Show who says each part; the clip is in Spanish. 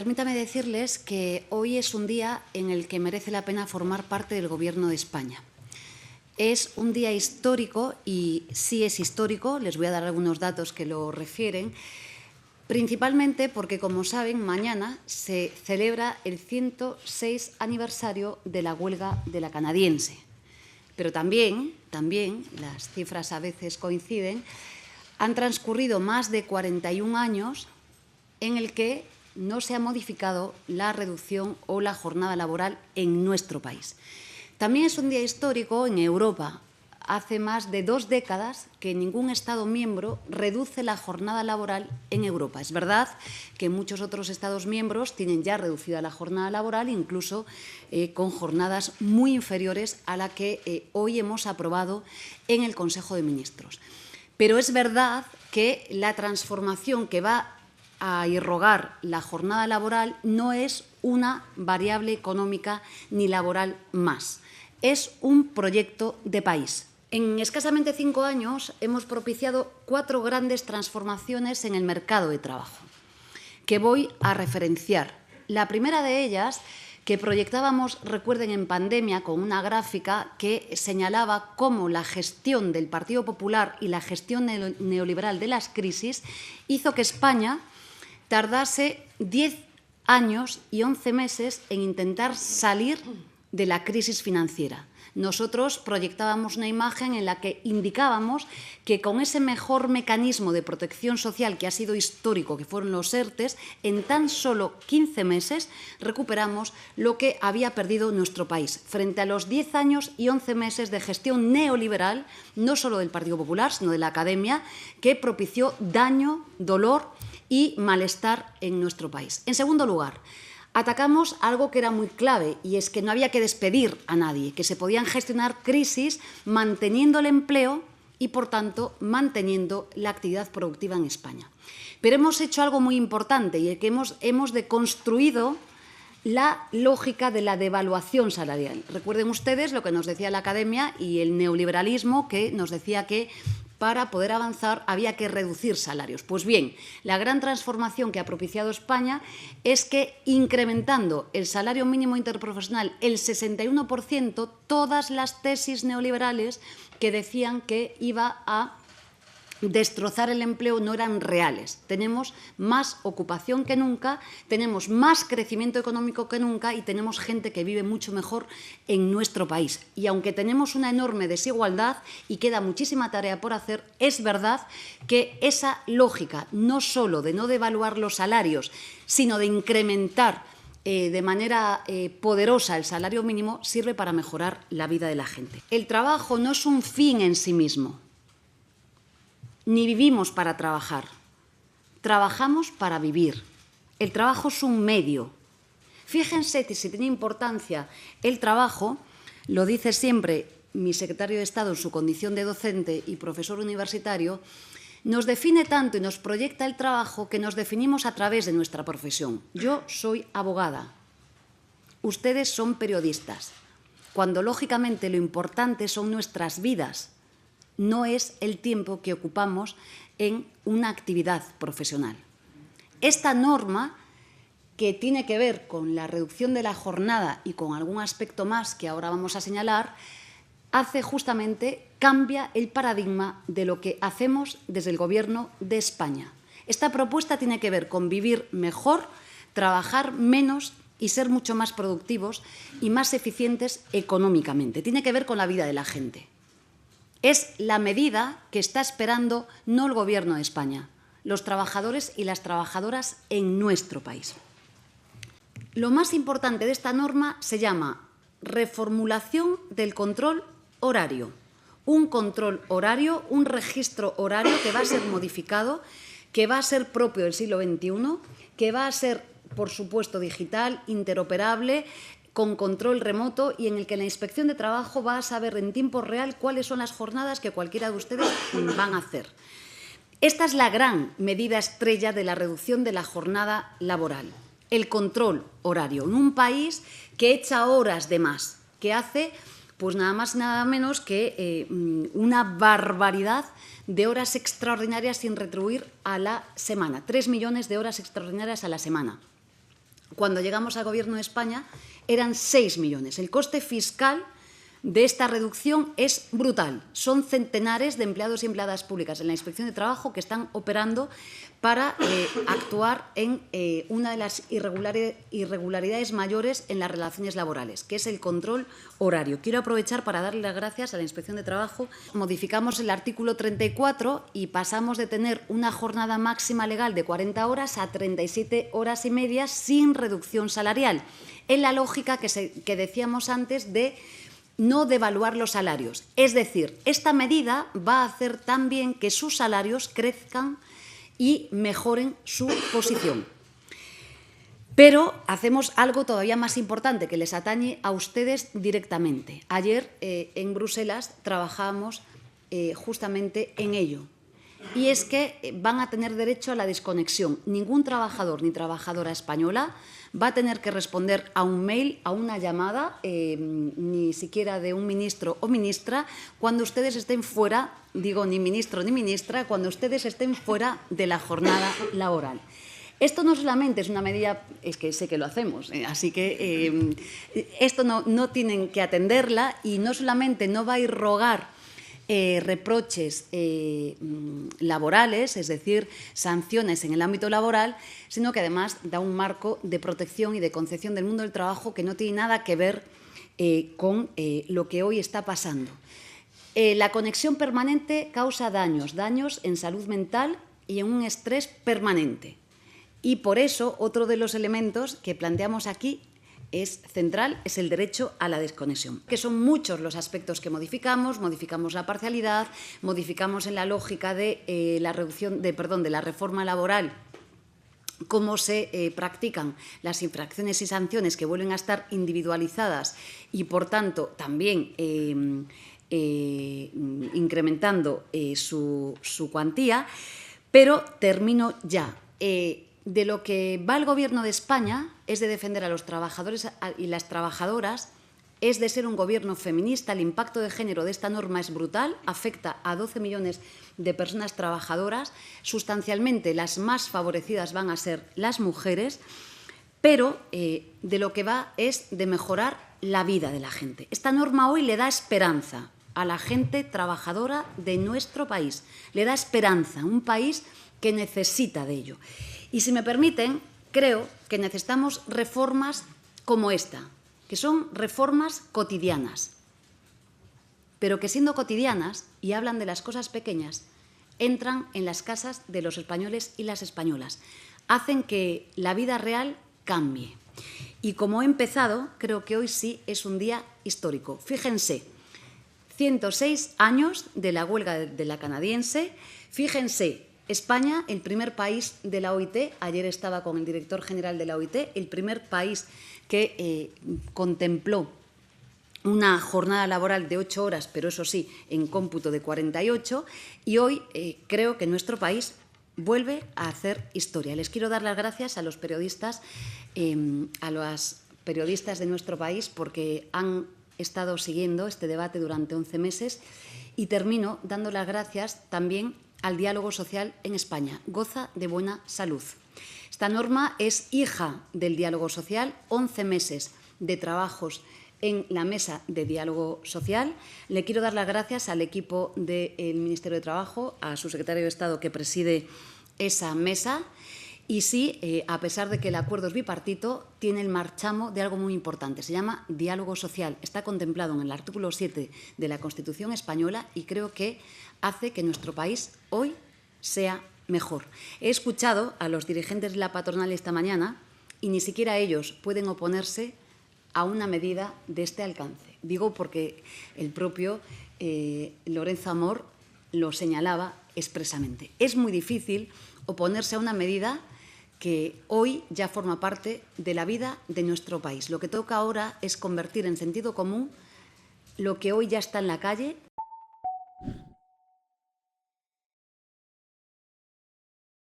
Speaker 1: Permítame decirles que hoy es un día en el que merece la pena formar parte del Gobierno de España. Es un día histórico y sí es histórico, les voy a dar algunos datos que lo refieren, principalmente porque, como saben, mañana se celebra el 106 aniversario de la huelga de la canadiense. Pero también, las cifras a veces coinciden, han transcurrido más de 41 años en el que no se ha modificado la reducción o la jornada laboral en nuestro país. También es un día histórico en Europa. Hace más de 2 décadas que ningún Estado miembro reduce la jornada laboral en Europa. Es verdad que muchos otros Estados miembros tienen ya reducida la jornada laboral, incluso con jornadas muy inferiores a la que hoy hemos aprobado en el Consejo de Ministros. Pero es verdad que la transformación que va a irrogar la jornada laboral no es una variable económica ni laboral más. Es un proyecto de país. En escasamente 5 años hemos propiciado 4 grandes transformaciones en el mercado de trabajo, que voy a referenciar. La primera de ellas, que proyectábamos, recuerden, en pandemia, con una gráfica que señalaba cómo la gestión del Partido Popular y la gestión neoliberal de las crisis hizo que España tardase 10 años y 11 meses en intentar salir de la crisis financiera. Nosotros proyectábamos una imagen en la que indicábamos que con ese mejor mecanismo de protección social que ha sido histórico, que fueron los ERTEs, en tan solo 15 meses recuperamos lo que había perdido nuestro país, frente a los 10 años y 11 meses de gestión neoliberal, no solo del Partido Popular, sino de la academia, que propició daño, dolor y malestar en nuestro país. En segundo lugar, atacamos algo que era muy clave, y es que no había que despedir a nadie, que se podían gestionar crisis manteniendo el empleo y, por tanto, manteniendo la actividad productiva en España. Pero hemos hecho algo muy importante, y es que hemos deconstruido la lógica de la devaluación salarial. Recuerden ustedes lo que nos decía la academia y el neoliberalismo, que nos decía que para poder avanzar había que reducir salarios. Pues bien, la gran transformación que ha propiciado España es que, incrementando el salario mínimo interprofesional el 61%, todas las tesis neoliberales que decían que iba a destrozar el empleo no eran reales. Tenemos más ocupación que nunca, tenemos más crecimiento económico que nunca y tenemos gente que vive mucho mejor en nuestro país. Y aunque tenemos una enorme desigualdad y queda muchísima tarea por hacer, es verdad que esa lógica, no solo de no devaluar los salarios, sino de incrementar de manera poderosa el salario mínimo, sirve para mejorar la vida de la gente. El trabajo no es un fin en sí mismo. Ni vivimos para trabajar, trabajamos para vivir. El trabajo es un medio. Fíjense que si tiene importancia el trabajo, lo dice siempre mi secretario de Estado en su condición de docente y profesor universitario, nos define tanto y nos proyecta el trabajo que nos definimos a través de nuestra profesión. Yo soy abogada, ustedes son periodistas, cuando lógicamente lo importante son nuestras vidas. No es el tiempo que ocupamos en una actividad profesional. Esta norma, que tiene que ver con la reducción de la jornada y con algún aspecto más que ahora vamos a señalar, cambia el paradigma de lo que hacemos desde el Gobierno de España. Esta propuesta tiene que ver con vivir mejor, trabajar menos y ser mucho más productivos y más eficientes económicamente. Tiene que ver con la vida de la gente. Es la medida que está esperando no el Gobierno de España, los trabajadores y las trabajadoras en nuestro país. Lo más importante de esta norma se llama reformulación del control horario. Un control horario, un registro horario que va a ser modificado, que va a ser propio del siglo XXI, que va a ser, por supuesto, digital, interoperable, con control remoto y en el que la Inspección de Trabajo va a saber en tiempo real cuáles son las jornadas que cualquiera de ustedes van a hacer. Esta es la gran medida estrella de la reducción de la jornada laboral, el control horario, en un país que echa horas de más, que hace pues nada más y nada menos que una barbaridad de horas extraordinarias sin retribuir a la semana, 3 millones de horas extraordinarias a la semana. cuando llegamos al Gobierno de España eran 6 millones. El coste fiscal de esta reducción es brutal. Son centenares de empleados y empleadas públicas en la Inspección de Trabajo que están operando para actuar en una de las irregularidades mayores en las relaciones laborales, que es el control horario. Quiero aprovechar para darle las gracias a la Inspección de Trabajo. Modificamos el artículo 34 y pasamos de tener una jornada máxima legal de 40 horas a 37 horas y media sin reducción salarial, en la lógica que decíamos antes de no devaluar los salarios. Es decir, esta medida va a hacer también que sus salarios crezcan y mejoren su posición. Pero hacemos algo todavía más importante que les atañe a ustedes directamente. Ayer en Bruselas trabajábamos justamente en ello. Y es que van a tener derecho a la desconexión. Ningún trabajador ni trabajadora española va a tener que responder a un mail, a una llamada, ni siquiera de un ministro o ministra, cuando ustedes estén fuera, digo ni ministro ni ministra, cuando ustedes estén fuera de la jornada laboral. Esto no solamente es una medida, es que sé que lo hacemos, así que esto no tienen que atenderla y no solamente no va a irrogar reproches laborales, es decir, sanciones en el ámbito laboral, sino que además da un marco de protección y de concepción del mundo del trabajo que no tiene nada que ver con lo que hoy está pasando. La conexión permanente causa daños en salud mental y en un estrés permanente. Y por eso, otro de los elementos que planteamos aquí es central, es el derecho a la desconexión, que son muchos los aspectos que modificamos la parcialidad, modificamos en la lógica de la reforma laboral, cómo se practican las infracciones y sanciones que vuelven a estar individualizadas y, por tanto, también incrementando su cuantía, pero termino ya. De lo que va el Gobierno de España es de defender a los trabajadores y las trabajadoras, es de ser un gobierno feminista. El impacto de género de esta norma es brutal, afecta a 12 millones de personas trabajadoras, sustancialmente las más favorecidas van a ser las mujeres, pero de lo que va es de mejorar la vida de la gente. Esta norma hoy le da esperanza a la gente trabajadora de nuestro país, le da esperanza, un país que necesita de ello. Y si me permiten, creo que necesitamos reformas como esta, que son reformas cotidianas, pero que siendo cotidianas y hablan de las cosas pequeñas, entran en las casas de los españoles y las españolas, hacen que la vida real cambie. Y como he empezado, creo que hoy sí es un día histórico. Fíjense, 106 años de la huelga de la canadiense, fíjense, España, el primer país de la OIT, ayer estaba con el director general de la OIT, el primer país que contempló una jornada laboral de 8 horas, pero eso sí, en cómputo de 48, y hoy creo que nuestro país vuelve a hacer historia. Les quiero dar las gracias a los periodistas, a las periodistas de nuestro país, porque han estado siguiendo este debate durante 11 meses, y termino dando las gracias también al diálogo social en España. Goza de buena salud. Esta norma es hija del diálogo social, 11 meses de trabajos en la mesa de diálogo social. Le quiero dar las gracias al equipo del Ministerio de Trabajo, a su secretario de Estado que preside esa mesa. Y sí, a pesar de que el acuerdo es bipartito, tiene el marchamo de algo muy importante. Se llama diálogo social. Está contemplado en el artículo 7 de la Constitución española y creo que hace que nuestro país hoy sea mejor. He escuchado a los dirigentes de la patronal esta mañana y ni siquiera ellos pueden oponerse a una medida de este alcance. Digo porque el propio Lorenzo Amor lo señalaba expresamente. Es muy difícil oponerse a una medida que hoy ya forma parte de la vida de nuestro país. Lo que toca ahora es convertir en sentido común lo que hoy ya está en la calle